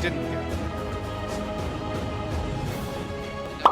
didn't get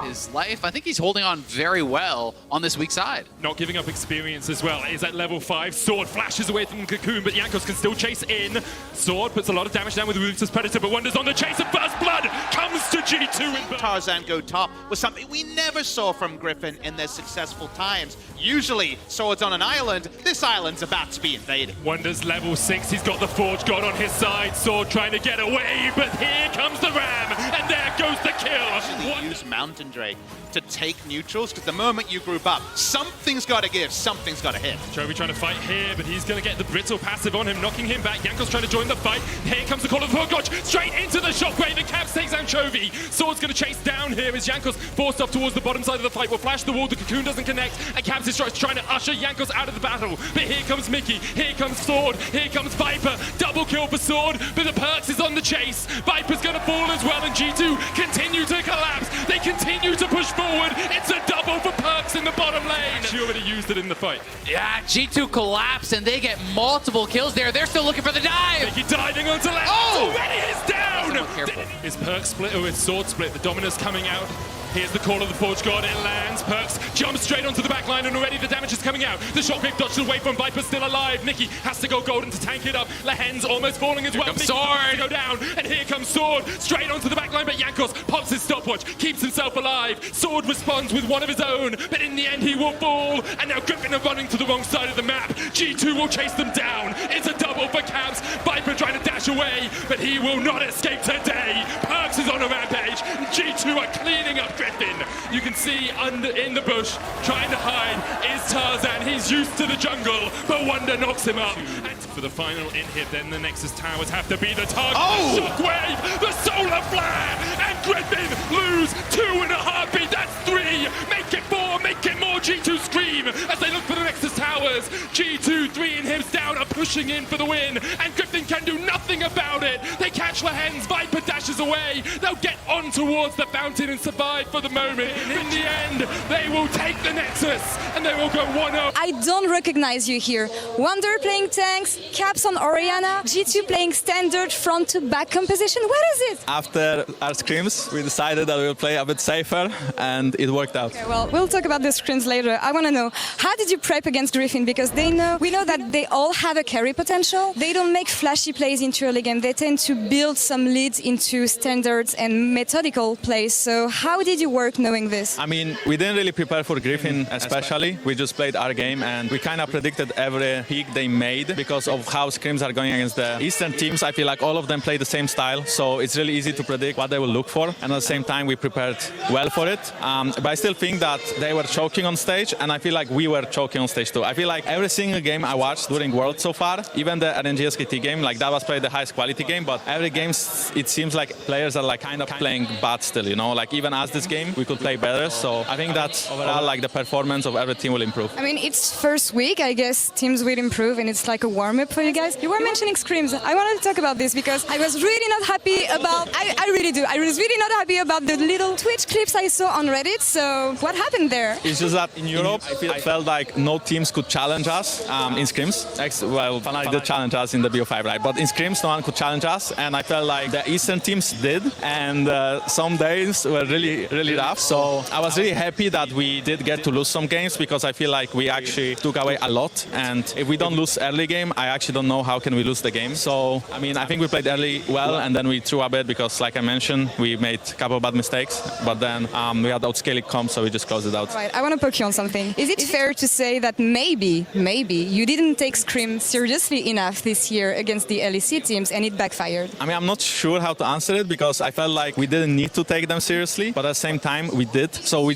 his life. I think he's holding on very well on this weak side. Not giving up experience as well. Is at level 5. Sword flashes away from Cocoon, but Jankos can still chase in. Sword puts a lot of damage down with Ruthless Predator, but Wonder's on the chase, and First Blood comes to G2. Tarzan go top was something we never saw from Griffin in their successful times. Usually, Sword's on an island. This island's about to be invaded. Wonder's level 6. He's got the Forge God on his side. Sword trying to get away, but here comes the Ram, and there goes the kill. Actually use Mountain Drake to take neutrals, because the moment you group up, something's got to give, something's got to hit. Chovy trying to fight here, but he's going to get the brittle passive on him, knocking him back. Jankos trying to join the fight. Here comes the call of the Forge, straight into the shockwave, and Caps takes down Chovy. Sword's going to chase down here as Jankos forced up towards the bottom side of the fight. Will flash the wall, the Cocoon doesn't connect, and Caps is trying to usher Jankos out of the battle. But here comes Mickey, here comes Sword, here comes Viper. Double kill for Sword, but the Perkz is on the chase. Viper's going to fall as well, and G2 continue to collapse. They continue to push forward. It's a double for Perkz in the bottom lane. She already used it in the fight. Yeah, G2 collapse, and they get multiple kills there. They're still looking for the dive. Mickey diving onto left. Oh! Already is down. Careful. Is Perkz split or is Sword split? The Dominus coming out. Here's the call of the Forge God, it lands. Perkz jumps straight onto the back line, and already the damage is coming out. The shockwave dodged away from Viper, still alive. Mickey has to go golden to tank it up. Lehen's almost falling as well. Here comes Mickey Sword. to go down, and here comes Sword, straight onto the back line, but Jankos pops his stopwatch, keeps himself alive. Sword responds with one of his own, but in the end he will fall, and now Griffin are running to the wrong side of the map. G2 will chase them down. It's a double for Caps. Viper trying to dash away, but he will not escape today. Perkz is on a rampage, and G2 are cleaning up Griffin. You can see in the bush, trying to hide, is Tarzan. He's used to the jungle, but Wonder knocks him up. And for the final in-hit, then the Nexus towers have to be the target. Oh! The shockwave, the solar flare, and Griffin lose 2 in a heartbeat. That's 3. Make it 4, make it more. G2 scream as they look for the Nexus towers. G2, 3 inhibs down, are pushing in for the win, and Griffin can do nothing about it. They catch Lehen's, Viper dashes away. They'll get on towards the fountain and survive for the moment. In the end, they will take the Nexus, and they will go 1-0. I don't recognize you here. Wonder playing tanks, Caps on Orianna, G2 playing standard front to back composition. What is it? After our scrims, we decided that we will play a bit safer, and it worked out. Okay, well, we'll talk about the scrims later. I want to know, how did you prep against Griffin? Because we know that they all have a carry potential. They don't make flashy plays into early game. They tend to build some leads into standards and methodical plays. So how did you work knowing this? I mean, we didn't really prepare for Griffin especially. We just played our game, and we kind of predicted every pick they made because of how scrims are going against the Eastern teams. I feel like all of them play the same style, so it's really easy to predict what they will look for. And at the same time, we prepared well for it. But I still think that they were choking on stage, and I feel like we were choking on stage too. I feel like every single game I watched during World so far, even the RNG SKT game, like that was probably the highest quality game, but every game it seems like players are like kind of playing bad still, you know? Like even as this game, we could play better. So I think that overall, like the performance of every team will improve. I mean, it's first week. I guess teams will improve, and it's like a warm-up for you guys. You were mentioning scrims. I wanted to talk about this because I was really not happy about. I really do. I was really not happy about the little Twitch clips I saw on Reddit. So what happened there? It's just that in Europe, I felt like no teams could challenge us in scrims. Well, Fnatic did challenge us in the BO5, right? But in scrims, no one could challenge us, and I felt like the Eastern teams did, and some days were really, really rough. So I was really happy that we did get to lose some games because I feel like we actually took away a lot. And if we don't lose early game, I actually don't know how can we lose the game. So, I mean, I think we played early well, and then we threw a bit because, like I mentioned, we made a couple of bad mistakes. But then we had outscaling comp, so we just closed it out. All right, I want to poke you on something. Is it fair to say that maybe you didn't take Scrim seriously enough this year against the LEC teams and it backfired? I mean, I'm not sure how to answer it because I felt like we didn't need to take them seriously, but at the same time we did. So we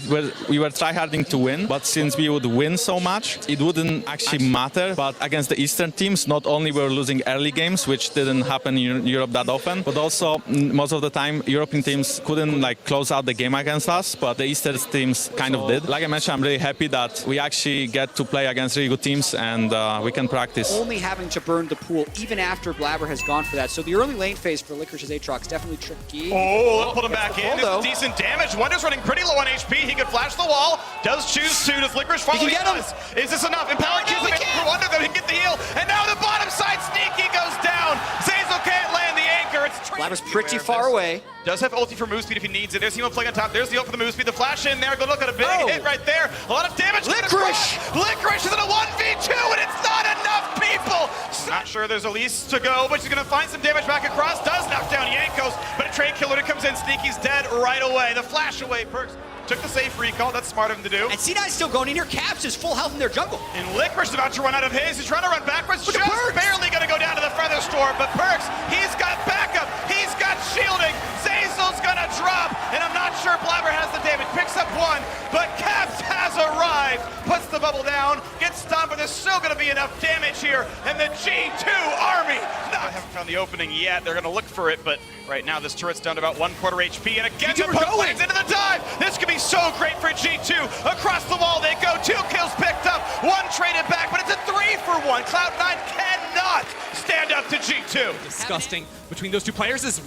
were tryharding to win, but since we would win so much, it wouldn't actually matter. But against the Eastern teams, not only we were losing early games, which didn't happen in Europe that often, but also most of the time European teams couldn't like close out the game against us, but the Eastern teams kind of did. Like I mentioned, I'm really happy that we actually get to play against really good teams and we can practice. Only having to burn the pool even after Blabber has gone for that. So the early lane phase for Licorish's Aatrox definitely tricky. Oh, they'll put him back in. This is decent damage. Wonder's running pretty low on HP. He could flash the wall. Does choose to. Does Licorice follow? He can get him. Is this enough? Empower kills him for Wonder, though he can get the heal. And now the bottom side sneaky goes down. Zeyzo can't land the anchor. It's Blabber's pretty far away. Does have ulti for move speed if he needs it. There's Hemo playing on top. There's the ult for the move speed. The flash in there. Good look at a big hit right there. A lot of damage. Licorice! Licorice is in a 1v2 and it's not enough people. Not sure there's Elise to go, but she's going to find some damage back across. Does knock down Jankos, but a trade killer comes in. Sneaky's dead right away. The flash away. Perkz took the safe recall. That's smart of him to do. And C9's still going in here. Caps is full health in their jungle. And Licorice is about to run out of his. He's trying to run backwards. Look at Just Perkz. barely going to go down to the feather store, but Perkz, he's got backup. He's got shielding. Zazel's going to drop, and I'm not sure Blabber has the damage. Picks up one, but Caps has arrived. Puts the bubble down, gets stunned, but there's still going to be enough damage here. And the G2 army. No, I haven't found the opening yet. They're going to look for it, but right now this turret's down to about 1/4 HP. And again, the poke lands into the dive. This could be so great for G2. Across the wall they go. 2 kills picked up, 1 traded back, but it's a 3-for-1. Cloud9 cannot stand up to G2. Disgusting between those two players is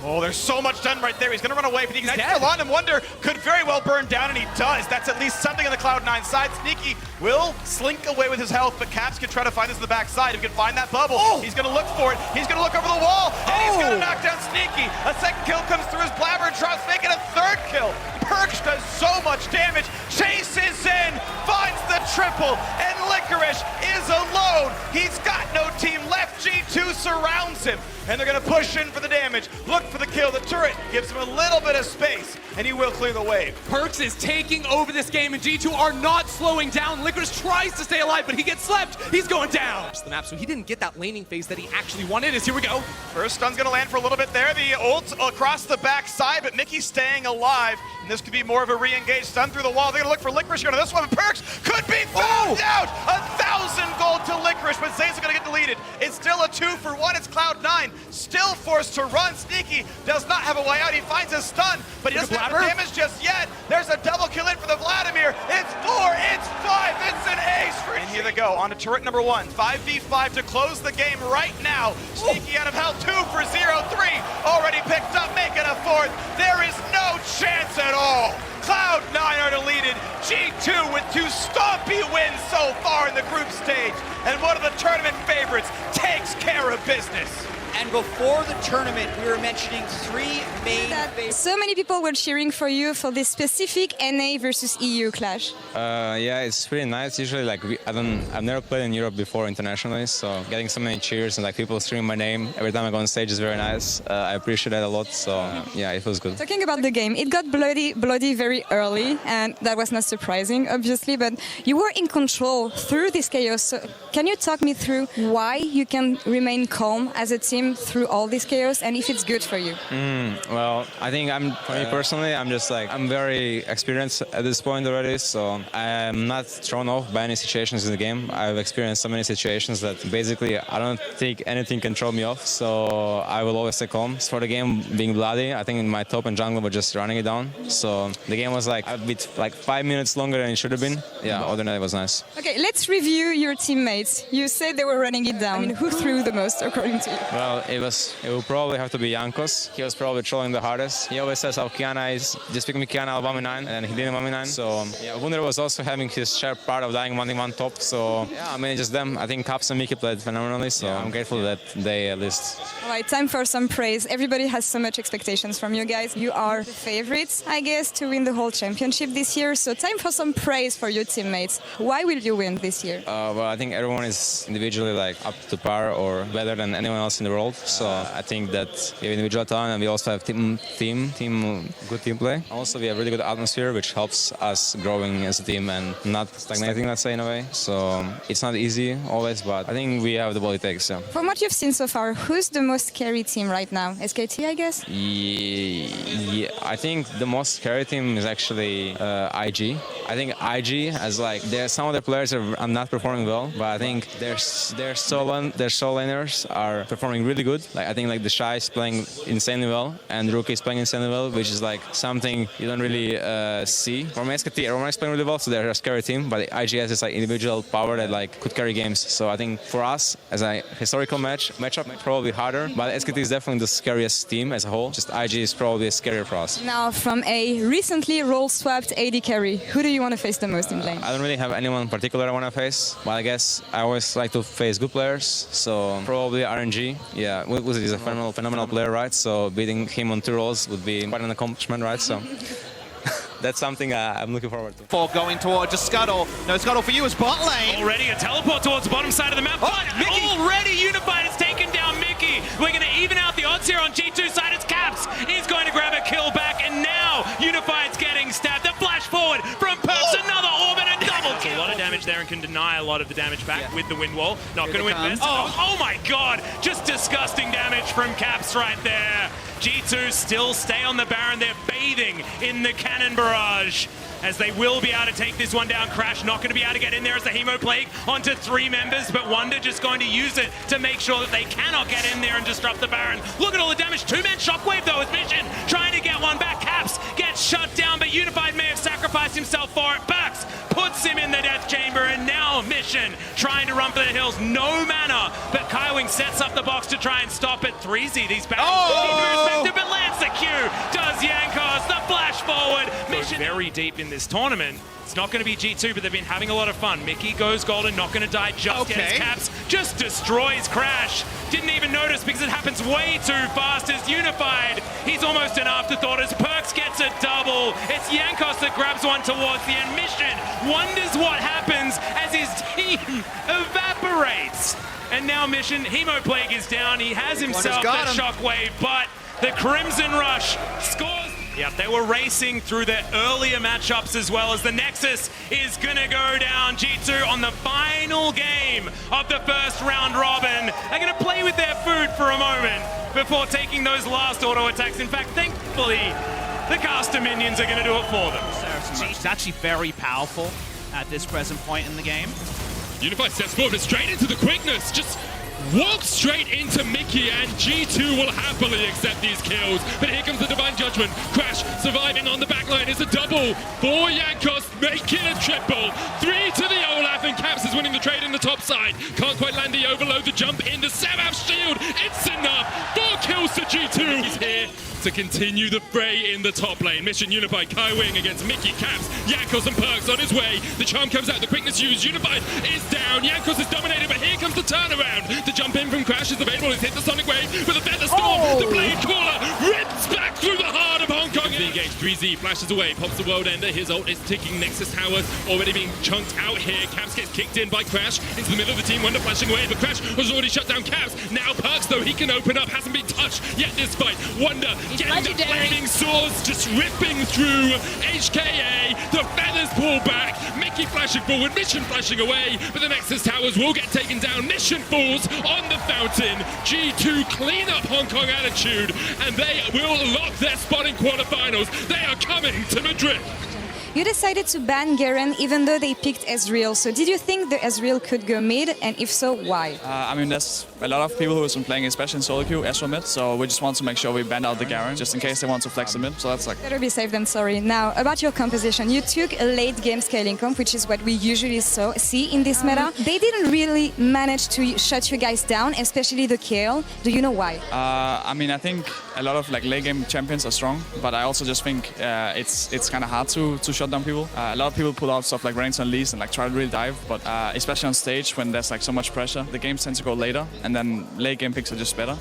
Oh, there's so much done right there. He's going to run away, but the Ignite dead. still on him. Wonder could very well burn down, and he does. That's at least something on the Cloud9 side. Sneaky will slink away with his health, but Caps can try to find this in the backside. If he can find that bubble, he's going to look for it. He's going to look over the wall, and he's going to knock down Sneaky. A second kill comes through his Blabber and drops, making a 3rd kill. Perkz does so much damage, chases in, finds the triple, and Licorice is alone. He's got no team left. G2 surrounds him, and they're going to push in for the damage. Look for the kill. The turret gives him a little bit of space, and he will clear the wave. Perkz is taking over this game, and G2 are not slowing down. Licorice tries to stay alive, but he gets slept. He's going down. The map, so he didn't get that laning phase that he actually wanted. Here we go. First stun's going to land for a little bit there. The ult across the backside, but Mickey's staying alive, and this could be more of a re-engage stun through the wall. They're going to look for Licorice here on this one, but Perkz could be found out. 1,000 gold to Licorice, but Zay's going to get deleted. It's still a 2-for-1. It's Cloud9 still forced to run. Sneaky does not have a way out. He finds his stun, but he doesn't have the damage just yet. There's a double kill in for the Vladimir. It's 4, it's 5, it's an ace for And here they go, on to turret number 1. 5v5 to close the game right now. Sneaky out of health, 2 for 0, 3 already picked up, making a 4th. There is no chance at all. Cloud9 are deleted. G2 with 2 stompy wins so far in the group stage. And one of the tournament favorites takes care of business. And before the tournament, we were mentioning 3 main favorites. So many people were cheering for you for this specific NA versus EU clash. Yeah, it's pretty nice. Usually, like I've never played in Europe before internationally, so getting so many cheers and like people screaming my name every time I go on stage is very nice. I appreciate that a lot. So yeah, it feels good. Talking about the game, it got bloody very early, and that was not surprising, obviously. But you were in control through this chaos. So can you talk me through why you can remain calm as a team through all this chaos, and if it's good for you? Well, I think for me personally, I'm very experienced at this point already, so I'm not thrown off by any situations in the game. I've experienced so many situations that basically I don't think anything can throw me off, so I will always stay calm. For the game being bloody, I think my top and jungle were just running it down, so the game was like a bit 5 minutes longer than it should have been. Yeah, other than that, it was nice. Okay, let's review your teammates. You said they were running it down. I mean, who threw the most, according to you? Well, it will probably have to be Jankos. He was probably trolling the hardest. He always says how Kiana is, just pick me Kiana, I'll 1v9, and he didn't 1v9. So yeah, Wunder was also having his share part of dying 1v1 top. So yeah, I mean, just them. I think Caps and Mickey played phenomenally, so I'm grateful that they at least. All right, time for some praise. Everybody has so much expectations from you guys. You are the favorites, I guess, to win the whole championship this year. So time for some praise for your teammates. Why will you win this year? Well, I think everyone is individually up to par or better than anyone else in the world. So I think that we have individual talent, and we also have good team play. Also, we have really good atmosphere, which helps us growing as a team and not stagnating, let's say, in a way. So it's not easy always, but I think we have the ball it takes. Yeah. From what you've seen so far, who's the most scary team right now? SKT, I guess? Yeah, I think the most scary team is actually IG. I think IG has some of the players are not performing well, but I think their solo laners are performing really good. I think the Shy is playing insanely well, and Rookie is playing insanely well, which is something you don't really see. From SKT, everyone is playing really well, so they're a scary team, but IG has this individual power that could carry games. So I think for us, as a historical matchup, probably harder, but SKT is definitely the scariest team as a whole. Just IG is probably scarier for us. Now, from a recently role-swapped AD carry, who do you want to face the most in lane? I don't really have anyone in particular I want to face, but I guess I always like to face good players, so probably RNG. Yeah, he's a phenomenal player, right? So beating him on 2 rolls would be quite an accomplishment, right? So that's something I'm looking forward to. For going towards a Scuttle. No Scuttle for you as bot lane. Already a teleport towards the bottom side of the map. Oh, Mickey. Already Unified has taken down Mickey. We're going to even out the odds here on G2 side. It's Caps. He's going to grab a kill back, and now Unified's getting stabbed. The flash forward from Perkz. Another orb and a double kill. A lot of damage there and can deny a lot of the damage back with the wind wall. Not going to invest. Oh my god, just disgusting damage from Caps right there. G2 still stay on the Baron. They're bathing in the cannon barrage, as they will be able to take this one down. Crash not going to be able to get in there as the Hemo Plague onto 3 members, but Wonder just going to use it to make sure that they cannot get in there and disrupt the Baron. Look at all the damage. 2-man Shockwave though is Mission trying to get one back. Caps gets shut down, but Unified may have sacrificed himself for it. Perkz puts him in the death chamber, and now Mission trying to run for the hills. No mana, but Kaiwing sets up the box to try and stop it. 3Z, these battles but lands the Q. Does Jankos, the flash forward. Mission very deep in this tournament. It's not going to be G2, but they've been having a lot of fun. Mickey goes golden, not going to die, just gets Caps, just destroys Crash. Didn't even notice because it happens way too fast as Unified. He's almost an afterthought as Perkz gets a double. It's Jankos that grabs one towards the end. Mission wonders what happens as his team evaporates. And now Mission, Hemo Plague is down. He has himself that Shockwave, but the Crimson Rush scores. Yep, they were racing through their earlier matchups as well, as the Nexus is gonna go down. G2 on the final game of the first round robin. They're gonna play with their food for a moment before taking those last auto attacks. In fact, thankfully, the caster minions are gonna do it for them. It's actually very powerful at this present point in the game. Unified steps forward, but straight into the quickness. Just walks straight into Mickey, and G2 will happily accept these kills. But here comes the Divine Judgment. Crash surviving on the backline is a double for Jankos, make it a triple. 3 to the Olaf, and Caps is winning the trade in the top side. Can't quite land the overload, the jump in the Savav's shield. It's enough. 4 kills to G2. He's here to continue the fray in the top lane. Mission Unified, Kaiwing against Mickey, Caps, Jankos and Perkz on his way. The charm comes out, the quickness used. Unified is down. Jankos is dominated, but here comes the turnaround. The jump in from Crash is available. He's hit the Sonic Wave with a Feather Storm. The Blade Caller rips back through the heart of Hong Kong. Big H, 3Z flashes away, pops the World Ender. His ult is ticking. Nexus Towers already being chunked out here. Caps gets kicked in by Crash into the middle of the team. Wonder flashing away, but Crash has already shut down Caps. Now Perkz, though, he can open up. Hasn't been touched yet this fight. Wonder getting the flaming swords, just ripping through HKA. The feathers pull back. Mickey flashing forward, Mission flashing away, but the Nexus Towers will get taken down. Mission falls on the fountain. G2 clean up Hong Kong attitude, and they will lock their spot in quarterfinals. They are coming to Madrid. You decided to ban Garen even though they picked Ezreal. So did you think the Ezreal could go mid, and if so, why? I mean, there's a lot of people who have been playing, especially in solo queue, Ezreal mid. So we just want to make sure we ban out the Garen, just in case they want to flex the mid. So that's like... Better be safe than sorry. Now, about your composition. You took a late game scaling comp, which is what we usually see in this meta. They didn't really manage to shut you guys down, especially the KL. Do you know why? I mean, I think a lot of like late game champions are strong, but I also just think it's kind of hard to shut down people. A lot of people pull out stuff like ranks and leads and like try to really dive, but especially on stage when there's like so much pressure, the games tend to go later, and then late game picks are just better.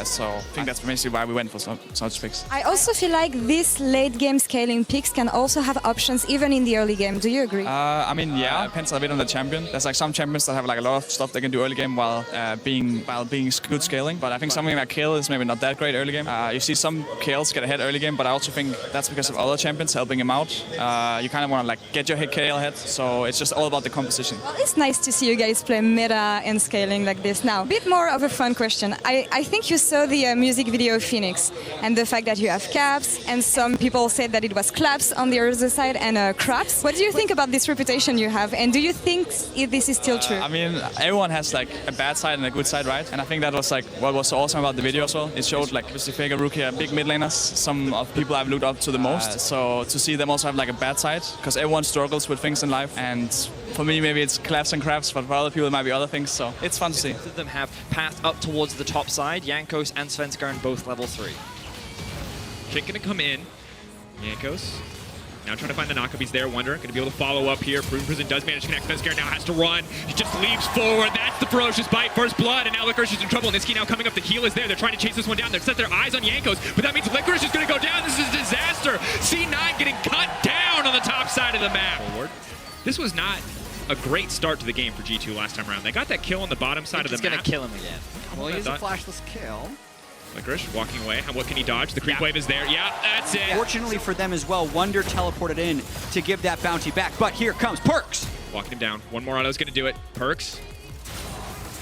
So I think that's basically why we went for such picks. I also feel like this late game scaling picks can also have options even in the early game. Do you agree? I mean, yeah, it depends a bit on the champion. There's like some champions that have like a lot of stuff they can do early game while being good scaling, but I think something like Kayle is maybe not that great early game. You see some Kayles get ahead early game, but I also think that's because of other champions helping him out. You kind of want to like get your Kayle ahead, so it's just all about the composition. Well, it's nice to see you guys play meta and scaling like this. Now, a bit more of a fun question. I think you saw the music video of Phoenix and the fact that you have Caps, and some people said that it was Claps on the other side and Craps. What do you think about this reputation you have, and do you think this is still true? I mean, everyone has like a bad side and a good side, right? And I think that was like what was so awesome about the video as well. It showed like Vega, Rukia, big mid laners, some of people I've looked up to the most. So to see them also have like a bad side, because everyone struggles with things in life, and for me maybe it's Claps and Craps, but for other people it might be other things, so it's fun to see. Both of them have passed up towards the top side. Jankos and Svenskeren both level 3. Kick gonna come in. Jankos Now trying to find the knockup. He's there, Wonder. Going to be able to follow up here. Proven Prison does manage to connect. Spencer now has to run. He just leaps forward. That's the ferocious bite. First blood, and now Licorice is in trouble. Niski now coming up. The heal is there. They're trying to chase this one down. They've set their eyes on Jankos, but that means Licorice is going to go down. This is a disaster. C9 getting cut down on the top side of the map. Forward. This was not a great start to the game for G2 last time around. They got that kill on the bottom side of the map. He's going to kill him again. Well, he's a flashless kill. Licorice walking away. What can he dodge? The creep wave is there. Yeah, that's it. Fortunately for them as well, Wonder teleported in to give that bounty back. But here comes Perkz. Walking him down. One more auto's going to do it. Perkz.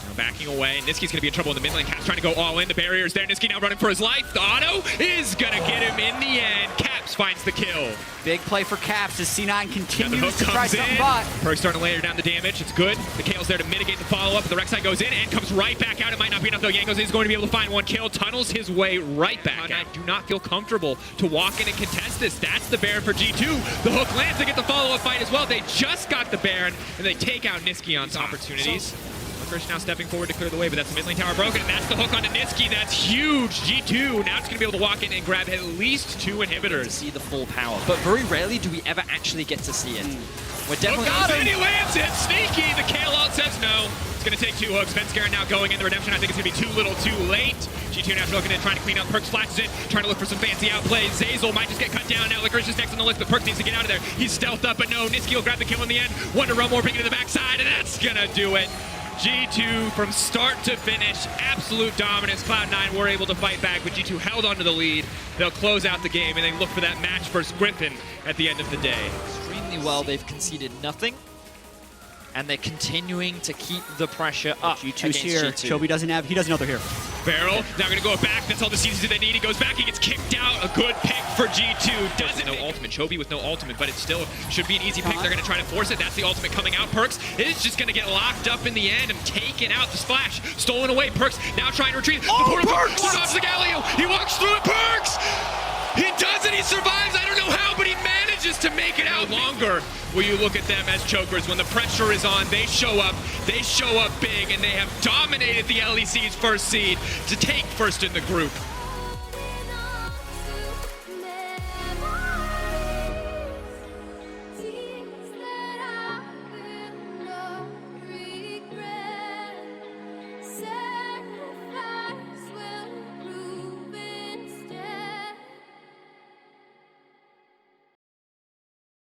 Now backing away. Niski's going to be in trouble in the mid lane. Caps trying to go all in. The barrier's there. Niski now running for his life. The auto is going to get him in the end. Caps finds the kill. Big play for Caps as C9 continues the hook to try comes something in. but Perkz starting to layer down the damage. It's good. The Kale's there to mitigate the follow-up. The Rek'Sai goes in and comes right back out. It might not be enough though. Jankos is going to be able to find one kill. Tunnels his way right back out. I do not feel comfortable to walk in and contest this. That's the Baron for G2. The hook lands to get the follow-up fight as well. They just got the Baron and they take out Niski on opportunities. Licorice now stepping forward to clear the way, but that's the mid lane tower broken, and that's the hook onto Niski. That's huge. G2 now it's going to be able to walk in and grab at least 2 inhibitors. To see the full power, but very rarely do we ever actually get to see it. We're definitely hook goes in, he lands it. Sneaky. The Kale ult says no. It's going to take 2 hooks. Spencer now going in. The redemption, I think, is going to be too little, too late. G2 now looking in, trying to clean up. Perkz flashes in, trying to look for some fancy outplays. Zazel might just get cut down now. Licorice is next on the list, but Perkz needs to get out of there. He's stealthed up, but no. Niski will grab the kill in the end. Wonder run more, bring it to the backside, and that's going to do it. G2 from start to finish, absolute dominance. Cloud9 were able to fight back, but G2 held onto the lead. They'll close out the game and they look for that match versus Griffin at the end of the day. Extremely well, they've conceded nothing. And they're continuing to keep the pressure up. G2's here. G2. Chobi doesn't have, he doesn't know they're here. Barrel now going to go back. That's all the seasons that they need. He goes back. He gets kicked out. A good pick for G2. Doesn't no ultimate. Chobi with no ultimate, but it still should be an easy pick. They're going to try to force it. That's the ultimate coming out. Perkz is just going to get locked up in the end and taken out. The splash stolen away. Perkz now trying to retreat. Oh, Perkz! Dodges the Galio. He walks through it. Perkz! He does it. He survives. I don't know how, but he manages to make it out longer. Will you look at them as chokers? When the pressure is on, they show up big, and they have dominated the LEC's first seed to take first in the group.